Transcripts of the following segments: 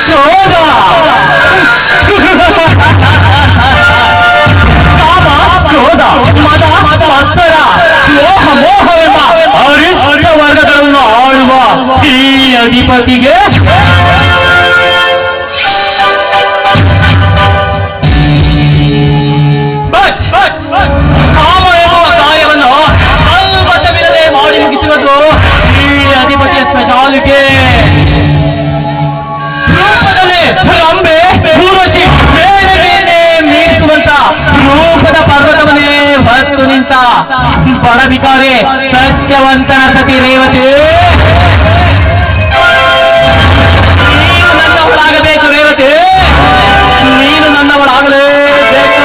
ಕ್ರೋಧ, ಕಾಮ, ಕ್ರೋಧ, ಮದ, ಮತ್ಸರ, ಲೋಹ, ಮೋಹವೆಂಬ ಅರಿಷ್ಟ ವರ್ಗಗಳನ್ನು ಆಳುವ ಈ ಅಧಿಪತಿಗೆ ಕಾಮ ಎನ್ನುವ ಕಾರ್ಯವನ್ನು ಕಲ್ಮಶವಿಲ್ಲದೆ ಮಾಡಿ ಮುಗಿಸುವುದು ಈ ಅಧಿಪತಿಯ ಸ್ಪೆಷಾಲಿಟಿ. ರೂಪದಲ್ಲಿ ರಂಬೆ, ಊರ್ವಶಿ, ಮೇಣೆಯನ್ನೇ ಮೀರಿಸುವಂತ ರೂಪದ ಪರ್ವತವನ್ನೇ ಹೊತ್ತು ನಿಂತ ಬಡವಿಕಾರಿ ಸತ್ಯವಂತನ ಸತಿ ರೇವತಿ. ನೀನು ನನ್ನವಳಾಗಬೇಕು ರೇವತಿ, ನೀನು ನನ್ನವಳಾಗಲೇಬೇಕು.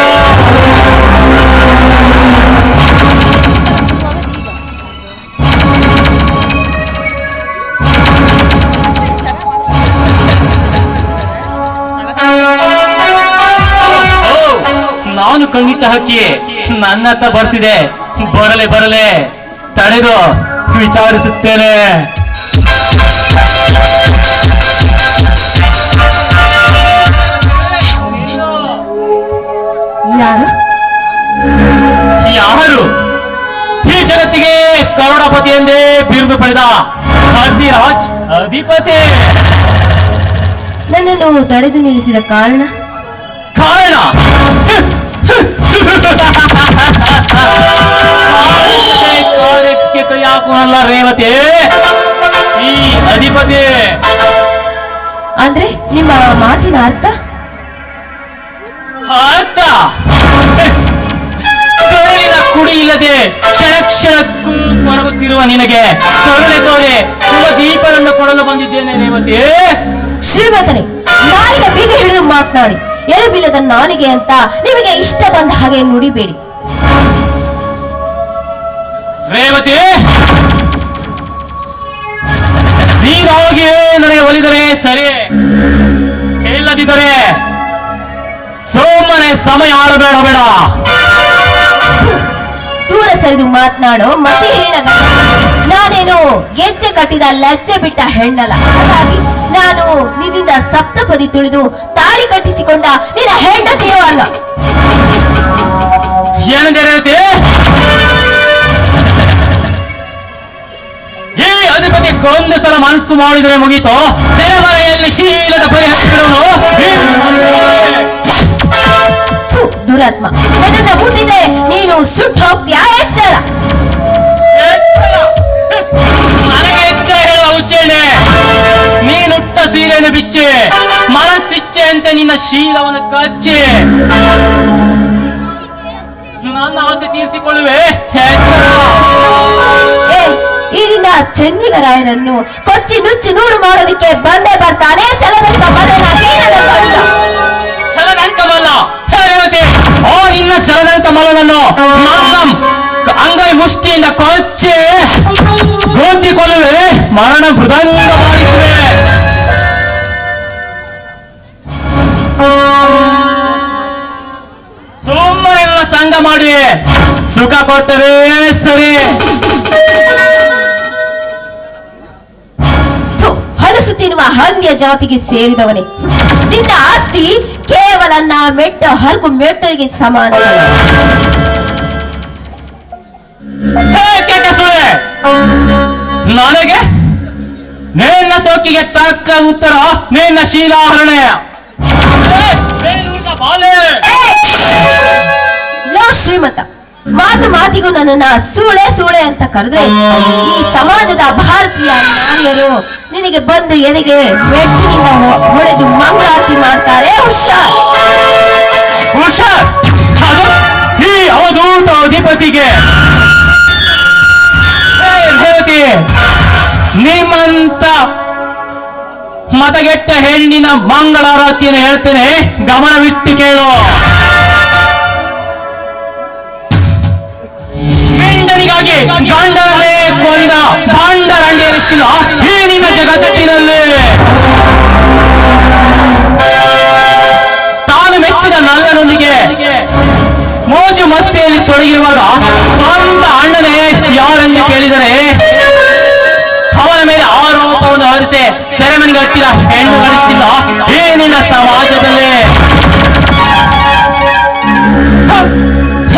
ನಾನು ಕಂಡಿದ್ದ ಹಕ್ಕಿ ನನ್ನತ್ತ ಬರ್ತಿದೆ. ಬರಲೆ ಬರಲೆ, ತಡೆದು ವಿಚಾರಿಸುತ್ತೇನೆ. ಯಾರು ಈ ಜಗತ್ತಿಗೆ ಕರೋಡಪತಿ ಎಂದೇ ಬಿರುದು ಪಡೆದ ಹದ್ದಿರಾಜ್ ಅಧಿಪತಿ? ನನ್ನನ್ನು ತಡೆದು ನಿಲ್ಲಿಸಿದ ಕಾರಣ ಕಾರ್ಯಕ್ಕೆ ಕೈ ಹಾಕೋಣಲ್ಲ ರೇವತಿ, ಈ ಅಧಿಪತಿ. ಅಂದ್ರೆ ನಿಮ್ಮ ಮಾತಿನ ಅರ್ಥ ಕುಡಿ ಇಲ್ಲದೆ ಕ್ಷಣ ಕ್ಷಣಕ್ಕೂ ಕೊರಗುತ್ತಿರುವ ನಿನಗೆ ಕರುಣೆ ತೋರೆ ದೀಪವನ್ನು ಕೊಡಲು ಬಂದಿದ್ದೇನೆ ರೇವತಿ. ಶ್ರೀಮಂತನೇ, ನಾಲಿಗೆ ಬೀಗ ಹಿಡಿದು ಮಾತನಾಡಿ. ಎಲುಬಿಲ್ಲದ ನಾಲಿಗೆ ಅಂತ ನಿಮಗೆ ಇಷ್ಟ ಬಂದ ಹಾಗೆ ನುಡಿಬೇಡಿ ರೇವತಿ. ನೀನಾಗಿಯೇ ನನಗೆ ಒಲಿದರೆ ಸರಿ, ಇಲ್ಲದಿದ್ದರೆ ಸುಮ್ಮನೆ ಸಮಯ ಆಡಬೇಡ ಬೇಡ. ದೂರ ಸರಿದು ಮಾತನಾಡೋ ಮತಿಹೀನ. ನಾನೇನು ಗೆಜ್ಜೆ ಕಟ್ಟಿದ ಲಜ್ಜೆ ಬಿಟ್ಟ ಹೆಣ್ಣಲ್ಲ. ಹಾಗಾಗಿ ನಾನು ನಿನ್ನಿಂದ ಸಪ್ತಪದಿ ತುಳಿದು ತಾಳಿ ಕಟ್ಟಿಸಿಕೊಂಡ ನಿನ್ನ ಹೆಂಡತಿಯೂ ಅಲ್ಲ. ಏನಂದೆ ರೇವತಿ? ಈ ಅಧಿಪತಿ ಕೊಂದು ಸಲ ಮನಸ್ಸು ಮಾಡಿದರೆ ಮುಗೀತು. ತೆರೆಮರೆಯಲ್ಲಿ ಶೀಲದ ಪರಿಹರಿಸಿದವನು ದುರಾತ್ಮ. ನನ್ನನ್ನು ಮುಟ್ಟಿದೆ ನೀನು ಸುಟ್ಟು ಹೋಗ್ತೀಯಾ? ಎಚ್ಚರ. ನನಗೆ ಎಚ್ಚರ ಹೇಳುವ ಹುಚ್ಚೇನೆ. ನೀನುಟ್ಟ ಸೀರೆಯನ್ನು ಬಿಚ್ಚಿ ಮನಸ್ಸಿಚ್ಚೆ ಅಂತ ನಿನ್ನ ಶೀಲವನ್ನು ಕಚ್ಚಿ ನನ್ನ ಆಸೆ ತೀರಿಸಿಕೊಳ್ಳುವೆ. ಈ ನಿನ್ನ ಚೆನ್ನಿಗರಾಯನನ್ನು ಕೊಚ್ಚಿ ನುಚ್ಚಿ ನೂರು ಮಾಡೋದಕ್ಕೆ ಬಂದೇ ಬರ್ತಾನೆ ಚಲದಂಕ ಚಲದಂಕಮಲ್ಲ ರೇವತಿ. ಓ ನಿನ್ನ ಚಲದಂಕ ಮಲನನ್ನು ಅಂಗೈ ಮುಷ್ಟಿಯಿಂದ ಕೊಚ್ಚಿ ಗೋಂದಿಕೊಳ್ಳುವೆ, ಮರಣ ಮೃದಂಗ ಮಾಡಿಸುವೆ. ಸುಮ್ಮನೆ ನನ್ನ ಸಂಗ ಮಾಡಿ ಸುಖ ಕೊಟ್ಟರೆ ಸರಿ. ಹಲಸು ತಿನ್ನುವ ಹಂದಿಯ ಜಾತಿಗೆ ಸೇರಿದವನೇ. ನಿನ್ನ ಆಸ್ತಿ ಕೇವಲ ಮೆಟ್ಟ ಹಲ್ಕು ಮೆಟ್ಟಲಿಗೆ ಸಮಾನ. ಕೆಟ್ಟ ಸುಳೆ, ನನಗೆ ನಿನ್ನ ಸೋಕಿಗೆ ತಕ್ಕ ಉತ್ತರ ನಿನ್ನ ಶೀಲಾಹರಣೆ. ಲೋ ಶ್ರೀಮಂತ, ಮಾತು ಮಾತಿಗೂ ನನ್ನನ್ನ ಸೂಳೆ ಸೂಳೆ ಅಂತ ಕರೆದ್ರೆ ಈ ಸಮಾಜದ ಭಾರತೀಯ ನಾರಿಯರು ನಿನಗೆ ಬಂದು ಎದೆಗೆ ಮೆಟ್ಟಿನಿಂದ ಹೊಡೆದು ಮಂಗಳಾರತಿ ಮಾಡ್ತಾರೆ. ಹುಷಾರ್ ಹುಷಾರ್. ಈ ಅವಧೂತ ಅಧಿಪತಿಗೆ ರೇವತಿ, ನಿಮ್ಮಂತ ಮತಗೆಟ್ಟ ಹೆಣ್ಣಿನ ಮಂಗಳಾರತಿಯನ್ನು ಹೇಳ್ತೇನೆ, ಗಮನವಿಟ್ಟು ಕೇಳು. ಗಂಡನಿಗಾಗಿ ಗಂಡನೇ ಕೊಂದ ಭಾಂಡರಂಡಿಯರಿಸಿದ ಈ ನಿನ್ನ ಜಗತ್ತಿನಲ್ಲಿ ತಾನು ಮೆಚ್ಚಿದ ನಲ್ಲನೊಂದಿಗೆ ಮೋಜು ಮಸ್ತಿಯಲ್ಲಿ ತೊಡಗಿರುವಾಗ ಸ್ವಂತ ಅಣ್ಣನೇ ಯಾರೆಂದು ಕೇಳಿದರೆ ಅವನ ಮೇಲೆ ಆರೋಪವನ್ನು ಹೊರಿಸಿ ಸೆರೆಮನಿಗೆ ಹತ್ತಿದ ಹೆಣ್ಣುಗಳಿಷ್ಟಿಲ್ಲ ಈ ನಿನ್ನ ಸಮಾಜದಲ್ಲಿ.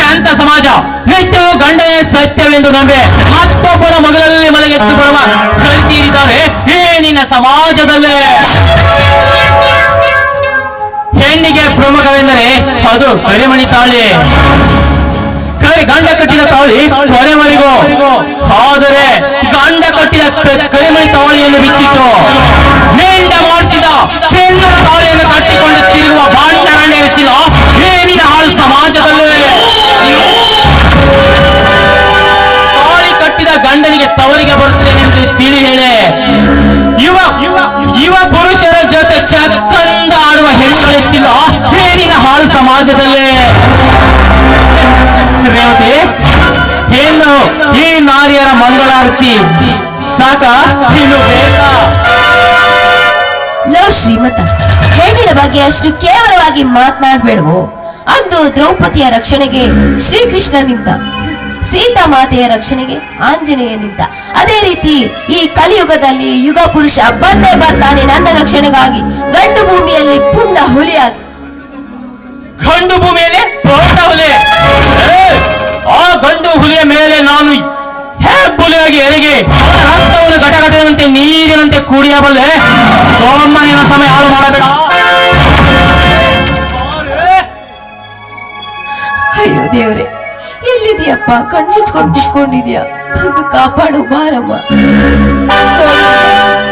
ಎಂತ ಸಮಾಜ! ನಿತ್ಯವೂ ಗಂಡನೇ ಸತ್ಯವೆಂದು ನಂಬೆ ಮತ್ತೊಬ್ಬರ ಮಗಳಲ್ಲಿ ಮಲಗೆತ್ತು ಬರುವ ಕಲ್ತೀರಿದ್ದಾರೆ ಈ ನಿನ್ನ ಸಮಾಜದಲ್ಲಿ. ಹೆಣ್ಣಿಗೆ ಪ್ರಮುಖವೆಂದರೆ ಅದು ಕರಿಮಣಿ ತಾಳಿ. ಗಂಡ ಕಟ್ಟಿದ ತಾಳಿ ಕೊನೆವರೆಗೂ, ಆದರೆ ಗಂಡ ಕಟ್ಟಿದ ಕರಿಮಣಿ ತಾಳಿಯನ್ನು ಬಿಚ್ಚಿಟ್ಟು ಮೆಂಡ ಮಾಡಿಸಿದ ಚಿನ್ನದ ತಾಳಿಯನ್ನು ಕಟ್ಟಿಕೊಂಡು ತಿರುಗುವ ಬಾಂಡರಣ್ಣಿರಿಸಿದ ಏನಿನ ಹಾಳು ಸಮಾಜದಲ್ಲಿ. ತಾಳಿ ಕಟ್ಟಿದ ಗಂಡನಿಗೆ ತವರಿಗೆ ಬರುತ್ತೇನೆಂದು ತಿಳಿ ಹೇಳೆ ಯುವ ಪುರುಷರ ಜೊತೆ ಚಂದ ಆಡುವ ಹೆಣ್ಣುಗಳೆಷ್ಟಿಲ್ಲ ಏನಿನ ಹಾಳು ಸಮಾಜದಲ್ಲಿ. ರೇವತಿ, ಏನು ಈ ನಾರಿಯರ ಮಂಗಳಾರತಿ ಸಾಕ, ಇನ್ನು ಬೇಕಾ? ಲೋ ಶ್ರೀಮತ, ಹೆಣ್ಣಿನ ಬಗ್ಗೆ ಅಷ್ಟು ಕೇವಲವಾಗಿ ಮಾತನಾಡಬೇಡವು. ಅಂದು ದ್ರೌಪದಿಯ ರಕ್ಷಣೆಗೆ ಶ್ರೀಕೃಷ್ಣನಿಂದ, ಸೀತಾ ಮಾತೆಯ ರಕ್ಷಣೆಗೆ ಆಂಜನೇಯನಿಂದ, ಅದೇ ರೀತಿ ಈ ಕಲಿಯುಗದಲ್ಲಿ ಯುಗ ಪುರುಷ ಬಂದೇ ಬರ್ತಾನೆ ನನ್ನ ರಕ್ಷಣೆಗಾಗಿ ಗಂಡು ಭೂಮಿಯಲ್ಲಿ ಪುಂಡ ಹುಲಿಯಾಗಿ. ಗಂಡು ಭೂಮಿಯಲ್ಲಿ ಪುಂಡ ಹುಲಿ? ಆ ಗಂಡು ಹುಲಿಯ ಮೇಲೆ ನಾನು ಹೆಬ್ಬುಲಿಯಾಗಿ ಎರಿಗೆ ರಕ್ತವನ್ನು ಘಟಘಟದಂತೆ ನೀರಿನಂತೆ ಕುಡಿಯಬಲ್ಲೆ. ಸೋಮನಿನ ಸಮಯ ಹಾಳು ಮಾಡಬೇಡ. ಅಯ್ಯೋ ದೇವ್ರೆ, ಎಲ್ಲಿದೆಯಪ್ಪ? ಕಣ್ಣುಚ್ಕೊಂಡು ಕುತ್ಕೊಂಡಿದ್ಯಾ? ಬಂದು ಕಾಪಾಡು ಬಾರಮ್ಮ.